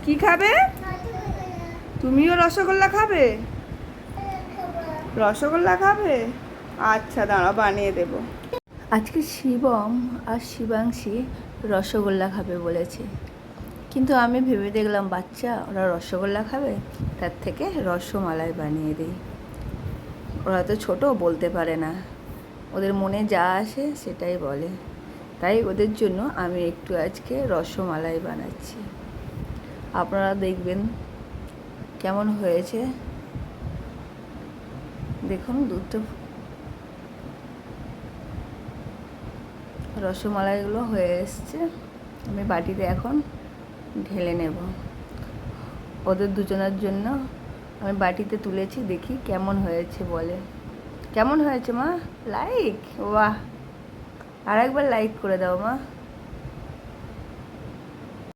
কি খাবে? তুমিও রসগোল্লা খাবে? রসগোল্লা খাবে? আচ্ছা, দাঁড়াও, বানিয়ে দেবো। আজকে শিবম আর শিবাংশী রসগোল্লা খাবে বলেছে, কিন্তু আমি ভেবে দেখলাম বাচ্চা, ওরা রসগোল্লা খাবে, তার থেকে রসমালাই বানিয়ে দিই। ওরা তো ছোটো, বলতে পারে না, ওদের মনে যা আসে সেটাই বলে। তাই ওদের জন্য আমি একটু আজকে রসমালাই বানাচ্ছি। আপনারা দেখবেন কেমন হয়েছে। দেখুন, দুধটা রসমালাইগুলো হয়ে এসছে। আমি বাটিতে এখন ঢেলে নেব। ওদের দুজনের জন্য আমি বাটিতে তুলেছি, দেখি কেমন হয়েছে বলে। কেমন হয়েছে মা? লাইক? বাহ, আর একবার লাইক করে দাও মা।